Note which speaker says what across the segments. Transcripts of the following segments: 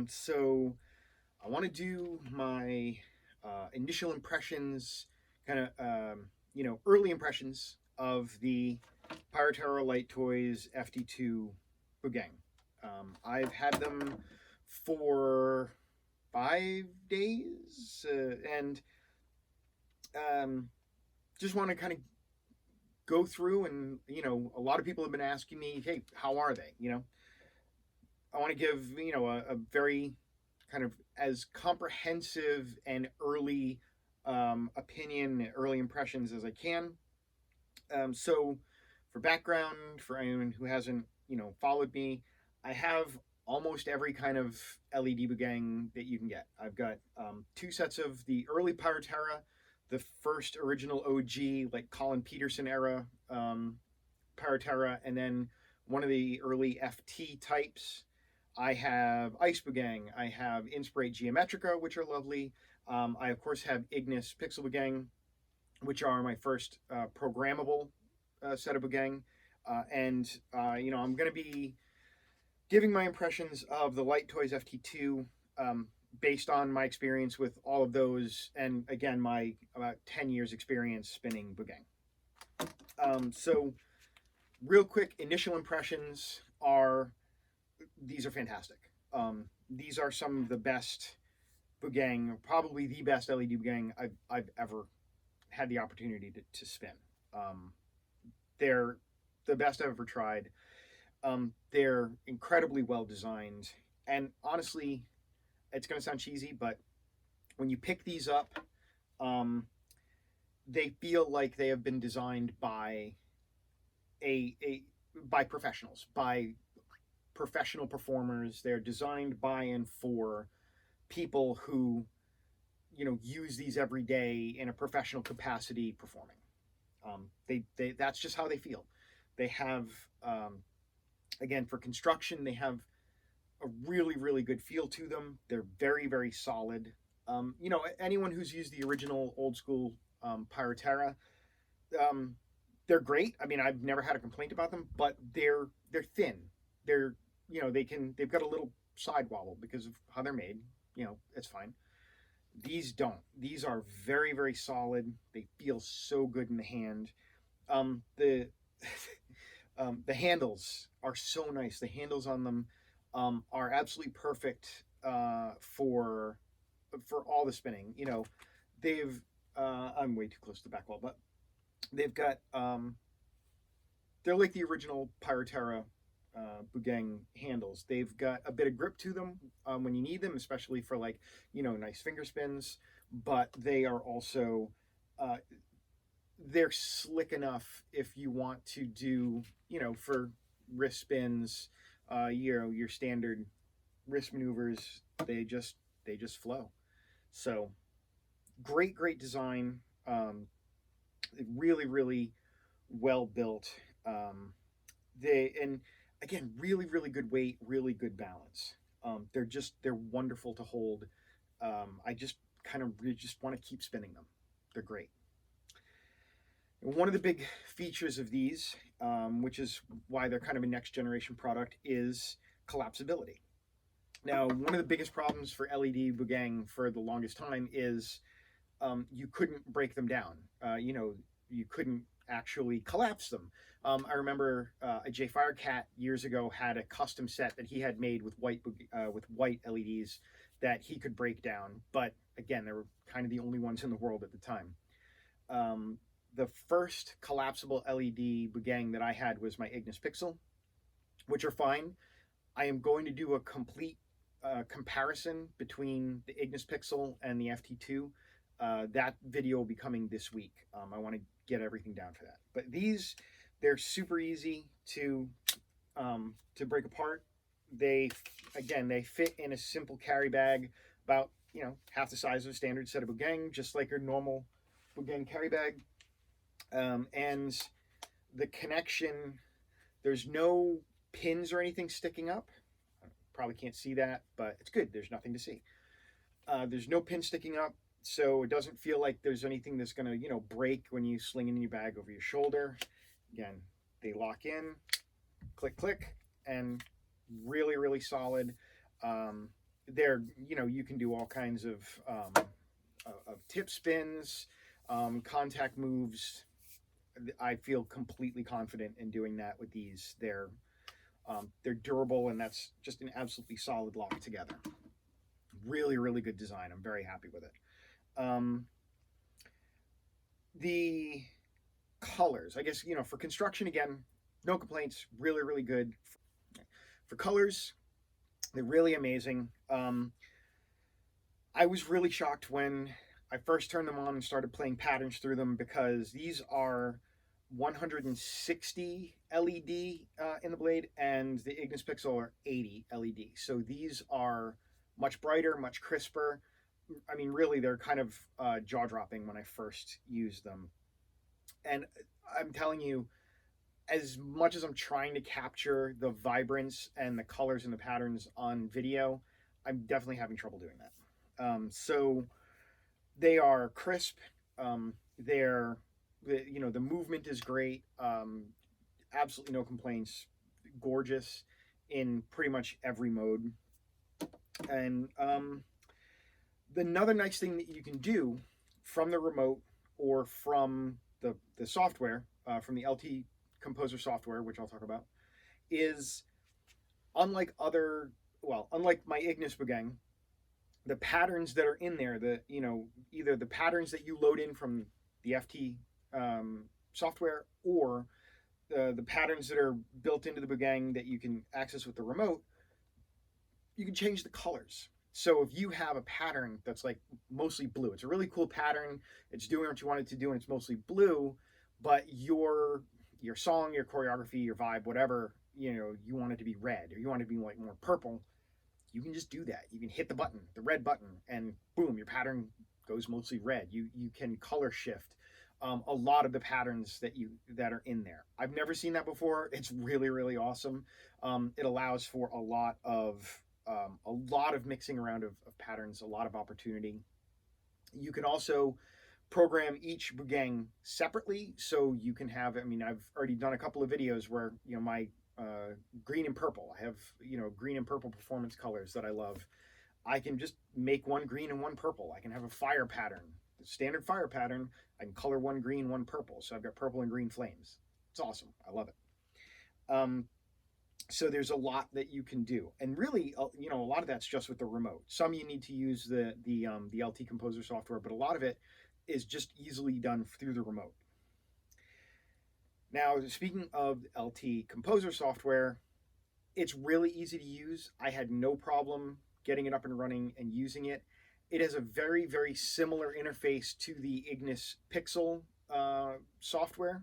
Speaker 1: So I want to do my initial impressions, kind of, early impressions of the Pyroterra Light Toys FT2 Buugeng. I've had them for 5 days, and just want to kind of go through and, a lot of people have been asking me, hey, how are they? I want to give, a very kind of as comprehensive and early opinion, early impressions as I can. So, for background, for anyone who hasn't, followed me, I have almost every kind of LED Buugeng that you can get. I've got two sets of the early Pyroterra, the first original OG, like Colin Peterson era Pyroterra, and then one of the early FT types. I have Ice Buugeng. I have Inspirate Geometrica, which are lovely. I, of course, have Ignis Pixel Buugeng, which are my first programmable set of Buugeng. I'm going to be giving my impressions of the Light Toys FT2 based on my experience with all of those, and again, my about 10 years experience spinning Buugeng. So real quick, initial impressions are, these are fantastic. These are some of the best Buugeng, probably the best LED Buugeng I've ever had the opportunity to spin. They're the best I've ever tried. They're incredibly well designed, and honestly, it's going to sound cheesy, but when you pick these up, they feel like they have been designed by by professionals, by professional performers. They're designed by and for people who, use these every day in a professional capacity performing. They that's just how they feel. They have, again, for construction, they have a really, really good feel to them. They're very, very solid. Anyone who's used the original old school Pyroterra, they're great. I mean, I've never had a complaint about them, but they're thin. They're, they've got a little side wobble because of how they're made. It's fine. These don't. These are very, very solid. They feel so good in the hand. The the handles are so nice. The handles on them are absolutely perfect for all the spinning. They've I'm way too close to the back wall, but they've got they're like the original Pyroterra Buugeng handles. They've got a bit of grip to them when you need them, especially for nice finger spins. But they are also they're slick enough if you want to do for wrist spins, your standard wrist maneuvers. They just flow. So great design. Really, really well built. And again, really, really good weight, really good balance. They're wonderful to hold. I just just want to keep spinning them. They're great. And one of the big features of these, which is why they're kind of a next generation product, is collapsibility. Now, one of the biggest problems for LED Buugeng for the longest time is you couldn't break them down. You couldn't actually collapse them. I remember a Jay Firecat years ago had a custom set that he had made with white LEDs that he could break down. But again, they were kind of the only ones in the world at the time. The first collapsible LED Buugeng that I had was my Ignis Pixel, which are fine. I am going to do a complete comparison between the Ignis Pixel and the FT2. That video will be coming this week. I want to get everything down for that. But they're super easy to break apart. They fit in a simple carry bag, about half the size of a standard set of Buugeng, just like your normal Buugeng carry bag. And the connection, there's no pins or anything sticking up. Probably can't see that, but it's good. There's nothing to see. There's no pin sticking up, so it doesn't feel like there's anything that's going to, break when you sling it in your bag over your shoulder. Again, they lock in, click, click, and really, really solid. They're, you can do all kinds of tip spins, contact moves. I feel completely confident in doing that with these. They're durable, and that's just an absolutely solid lock together. Really, really good design. I'm very happy with it. The colors, I guess, for construction, again, no complaints. Really, really good. For colors, they're really amazing. I was really shocked when I first turned them on and started playing patterns through them, because these are 160 LED in the blade, and the Ignis Pixel are 80 LED. So these are much brighter, much crisper. I mean, really, they're kind of jaw-dropping when I first used them. And I'm telling you, as much as I'm trying to capture the vibrance and the colors and the patterns on video, I'm definitely having trouble doing that. So they are crisp. They're the movement is great. Absolutely no complaints. Gorgeous in pretty much every mode. And another nice thing that you can do from the remote or from the software, from the LT Composer software, which I'll talk about, is unlike my Ignis Buugeng, the patterns that are in there, either the patterns that you load in from the FT software, or the patterns that are built into the Buugeng that you can access with the remote, you can change the colors. So if you have a pattern that's like mostly blue, it's a really cool pattern, it's doing what you want it to do, and it's mostly blue, but your song, your choreography, your vibe, whatever, you want it to be red, or you want it to be like more purple, you can just do that. You can hit the button, the red button, and boom, your pattern goes mostly red. You can color shift a lot of the patterns that are in there. I've never seen that before. It's really, really awesome. It allows for a lot of mixing around of patterns, a lot of opportunity. You can also program each Buugeng separately, so you can have, I've already done a couple of videos where, my green and purple, I have, green and purple performance colors that I love. I can just make one green and one purple. I can have a fire pattern, the standard fire pattern. I can color one green, one purple. So I've got purple and green flames. It's awesome. I love it. So there's a lot that you can do, and really, a lot of that's just with the remote. Some you need to use the LT Composer software, but a lot of it is just easily done through the remote. Now, speaking of LT Composer software, it's really easy to use. I had no problem getting it up and running and using it. It has a very, very similar interface to the Ignis Pixel software.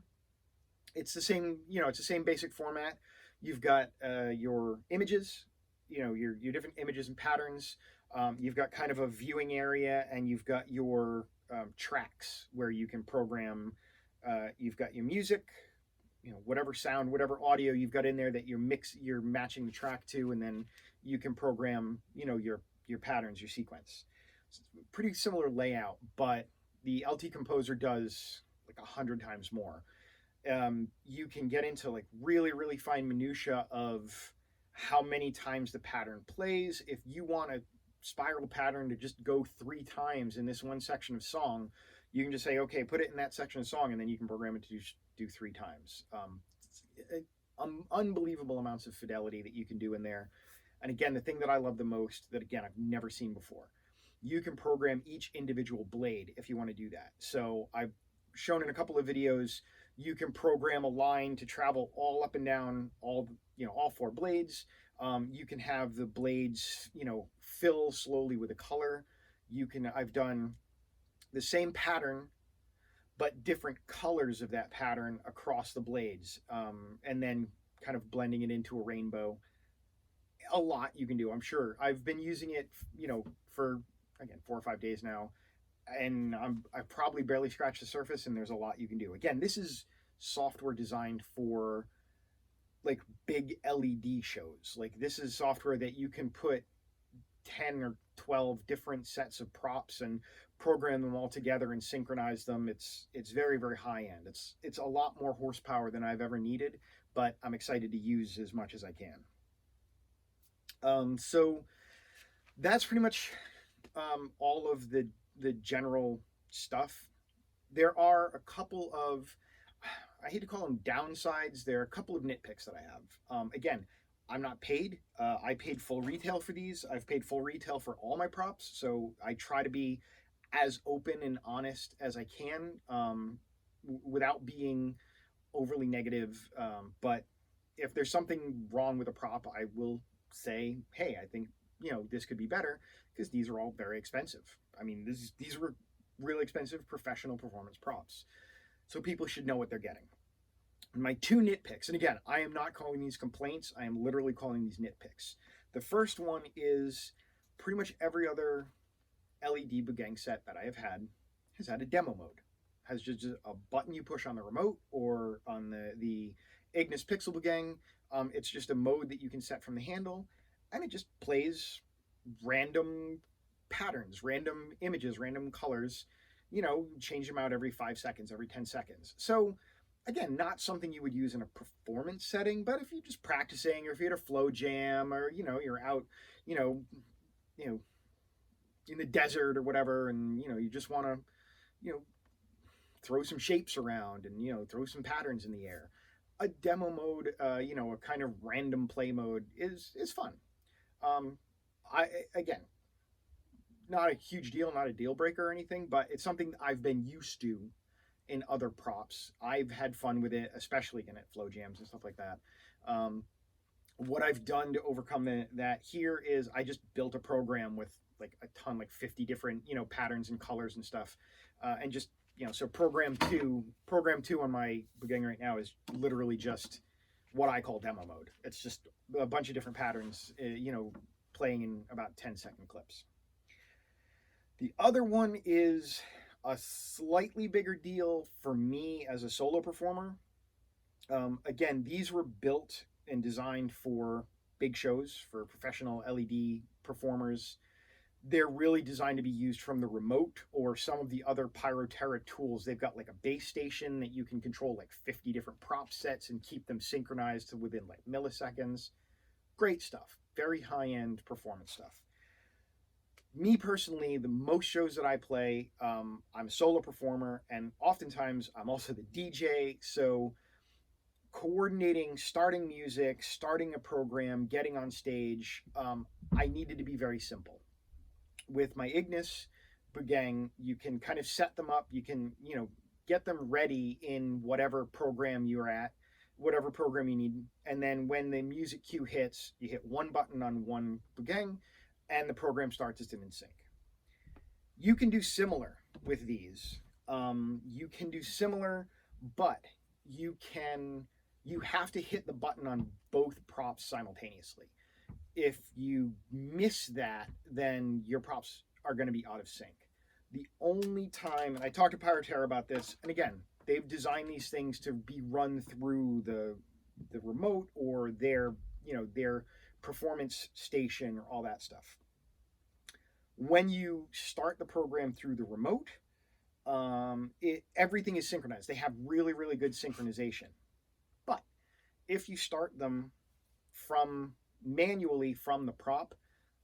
Speaker 1: It's the same, it's the same basic format. You've got your images, your different images and patterns. You've got kind of a viewing area, and you've got your tracks where you can program. You've got your music, whatever sound, whatever audio you've got in there that you're matching the track to, and then you can program, your patterns, your sequence. It's a pretty similar layout, but the LT Composer does like 100 times more. You can get into like really, really fine minutia of how many times the pattern plays. If you want a spiral pattern to just go 3 times in this one section of song, you can just say, okay, put it in that section of song, and then you can program it to do 3 times. Unbelievable amounts of fidelity that you can do in there. And again, the thing that I love the most, that again, I've never seen before, you can program each individual blade if you want to do that. So I've shown in a couple of videos, you can program a line to travel all up and down all 4 blades. You can have the blades, fill slowly with a color. I've done the same pattern, but different colors of that pattern across the blades, and then kind of blending it into a rainbow. A lot you can do, I'm sure. I've been using it, for, again, 4 or 5 days now, and I've probably barely scratched the surface, and there's a lot you can do. Again, this is software designed for like big LED shows. Like, this is software that you can put 10 or 12 different sets of props and program them all together and synchronize them. It's very, very high end. It's a lot more horsepower than I've ever needed, but I'm excited to use as much as I can. So that's pretty much all of the general stuff. There are a couple of, I hate to call them downsides. There are a couple of nitpicks that I have. Again, I'm not paid. I paid full retail for these. I've paid full retail for all my props, so I try to be as open and honest as I can, without being overly negative. But if there's something wrong with a prop, I will say, hey, I think this could be better, because these are all very expensive. I mean, these were really expensive professional performance props, so people should know what they're getting. My two nitpicks, and again, I am not calling these complaints, I am literally calling these nitpicks. The first one is pretty much every other LED Buugeng set that I have had has had a demo mode. Has just a button you push on the remote or on the Ignis Pixel Buugeng. It's just a mode that you can set from the handle, and it just plays random patterns, random images, random colors, change them out every 5 seconds, every 10 seconds. So again, not something you would use in a performance setting, but if you're just practicing, or if you're at a flow jam, or you're out, in the desert or whatever, and you just want to, throw some shapes around and throw some patterns in the air. A demo mode, a kind of random play mode is fun. Again, not a huge deal, not a deal breaker or anything, but it's something I've been used to in other props. I've had fun with it, especially again at flow jams and stuff like that. What I've done to overcome that here is I just built a program with like a ton, like 50 different patterns and colors and stuff, and just so program two on my Buugeng right now is literally just what I call demo mode. It's just a bunch of different patterns, playing in about 10-second clips. The other one is a slightly bigger deal for me as a solo performer. Again, these were built and designed for big shows, for professional LED performers. They're really designed to be used from the remote or some of the other Pyroterra tools. They've got like a base station that you can control like 50 different prop sets and keep them synchronized to within like milliseconds. Great stuff. Very high-end performance stuff. Me personally, the most shows that I play, I'm a solo performer, and oftentimes I'm also the DJ. So coordinating, starting music, starting a program, getting on stage, I needed to be very simple. With my Ignis Buugeng, you can kind of set them up. You can, get them ready in whatever program you're at, whatever program you need. And then when the music cue hits, you hit one button on one Buugeng, and the program starts as in sync. You can do similar with these. You can do similar, but you have to hit the button on both props simultaneously. If you miss that, then your props are going to be out of sync. The only time, and I talked to Pyroterra about this, and again, they've designed these things to be run through the remote or their performance station or all that stuff. When you start the program through the remote, everything is synchronized. They have really, really good synchronization. But if you start them manually from the prop,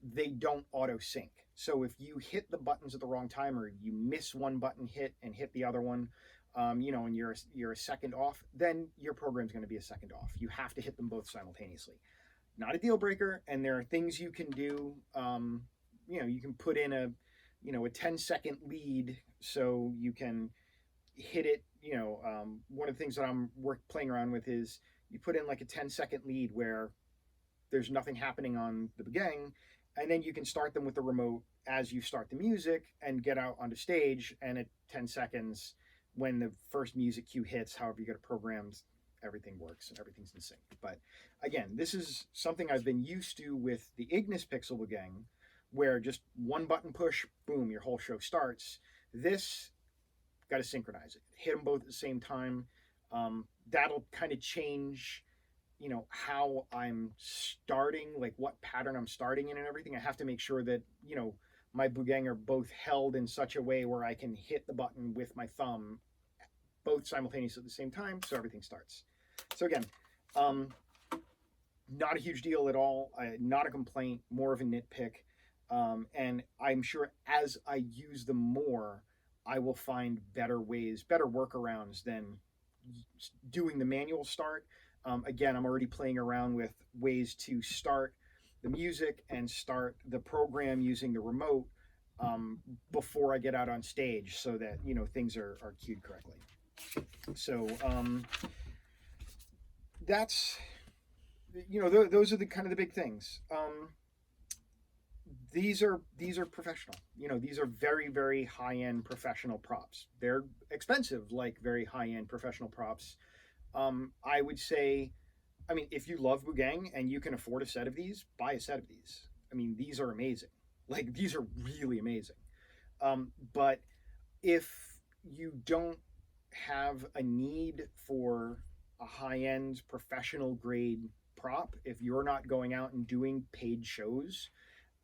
Speaker 1: they don't auto sync. So if you hit the buttons at the wrong time, or you miss one button hit and hit the other one, and you're a second off, then your program's going to be a second off. You have to hit them both simultaneously. Not a deal breaker, and there are things you can do. You can put in a 10-second lead, so you can hit it. One of the things that I'm playing around with is you put in like a 10-second lead where there's nothing happening on the Buugeng, and then you can start them with the remote as you start the music and get out onto stage, and at 10 seconds, when the first music cue hits, however you get it programmed, everything works and everything's in sync. But again, this is something I've been used to with the Ignis Pixel Buugeng, where just one button push, boom, your whole show starts. This, got to synchronize it. Hit them both at the same time. That'll kind of change how I'm starting, like what pattern I'm starting in and everything. I have to make sure that, my Buugeng are both held in such a way where I can hit the button with my thumb both simultaneously at the same time, so everything starts. So again, not a huge deal at all, not a complaint, more of a nitpick. And I'm sure as I use them more, I will find better ways, better workarounds than doing the manual start. Again, I'm already playing around with ways to start the music and start the program using the remote before I get out on stage, so that things are cued correctly. So that's those are the kind of the big things. These are professional. These are very, very high end professional props. They're expensive, like very high end professional props. I would say, I mean, if you love Buugeng and you can afford a set of these, buy a set of these. I mean, these are amazing. Like, these are really amazing. But if you don't have a need for a high end professional grade prop, if you're not going out and doing paid shows,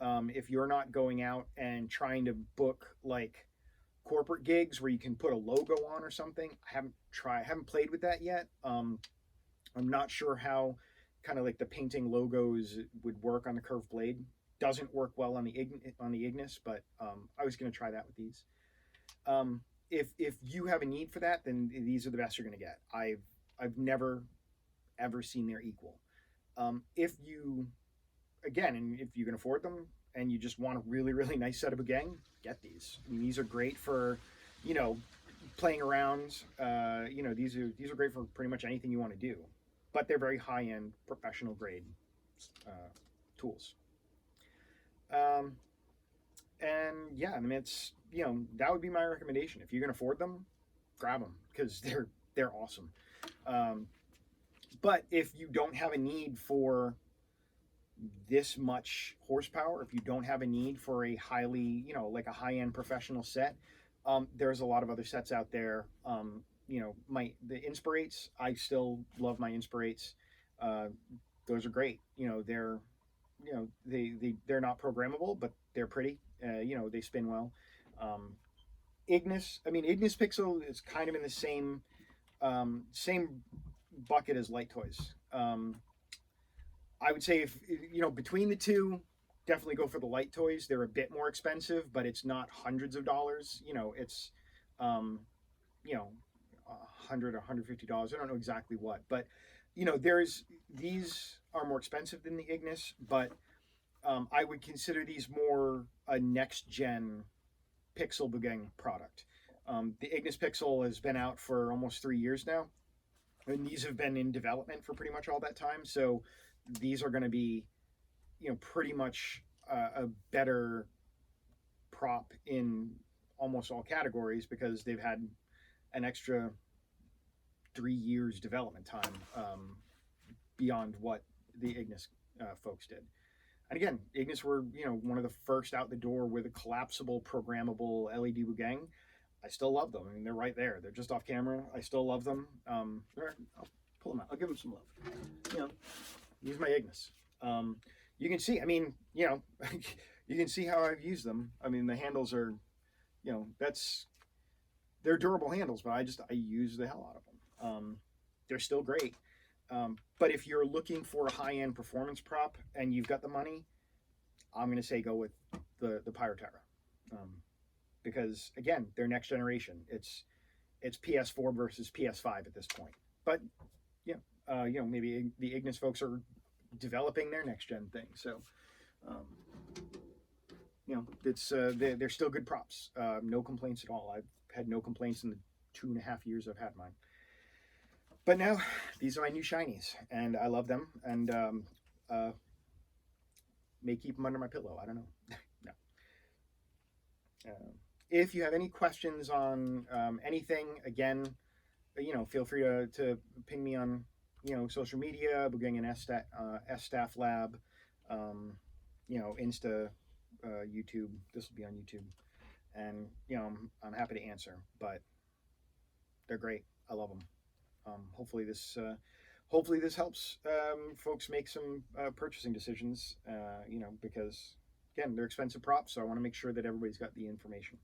Speaker 1: if you're not going out and trying to book like corporate gigs where you can put a logo on or something, I haven't played with that yet. I'm not sure how kind of like the painting logos would work on the curved blade. Doesn't work well on the ignis, but I was going to try that with these. If you have a need for that, then these are the best you're going to get. I've never ever seen their equal. If you can afford them and you just want a really, really nice set of Buugeng, get these. I mean, these are great for, playing around. These are great for pretty much anything you want to do, but they're very high end, professional grade tools. And yeah, I mean, it's that would be my recommendation. If you can afford them, grab them because they're awesome. But if you don't have a need for this much horsepower, if you don't have a need for a highly, like a high-end professional set, there's a lot of other sets out there. The inspirates, I still love my inspirates. Those are great. They're they're not programmable, but they're pretty. They spin well. Ignis Pixel is kind of in the same bucket as Light Toys. I would say if between the two, definitely go for the Light Toys. They're a bit more expensive, but it's not hundreds of dollars. It's $100 or $150. I don't know exactly what, but these are more expensive than the Ignis, but I would consider these more a next gen Pixel Buugeng product. The Ignis Pixel has been out for almost 3 years now, and these have been in development for pretty much all that time. So these are going to be, pretty much a better prop in almost all categories because they've had an extra 3 years development time beyond what the Ignis folks did. And again, Ignis were, one of the first out the door with a collapsible, programmable LED Buugeng. I still love them. I mean, they're right there. They're just off camera. I still love them. I'll pull them out. I'll give them some love. Use my Ignis. You can see, I mean, you can see how I've used them. I mean, the handles are, they're durable handles, but I use the hell out of them. They're still great. But if you're looking for a high-end performance prop and you've got the money, I'm going to say go with the Pyroterra. Because again, they're next generation. It's PS4 versus PS5 at this point. But maybe the Ignis folks are developing their next gen thing. So they're still good props. No complaints at all. I've had no complaints in the 2.5 years I've had mine. But now these are my new shinies, and I love them. And may keep them under my pillow. I don't know. No. If you have any questions on anything, again, feel free to ping me on social media, Buugeng and S-Staff Lab, Insta, YouTube. This will be on YouTube, and I'm happy to answer. But they're great. I love them. Hopefully this helps folks make some purchasing decisions. Because again, they're expensive props, so I want to make sure that everybody's got the information.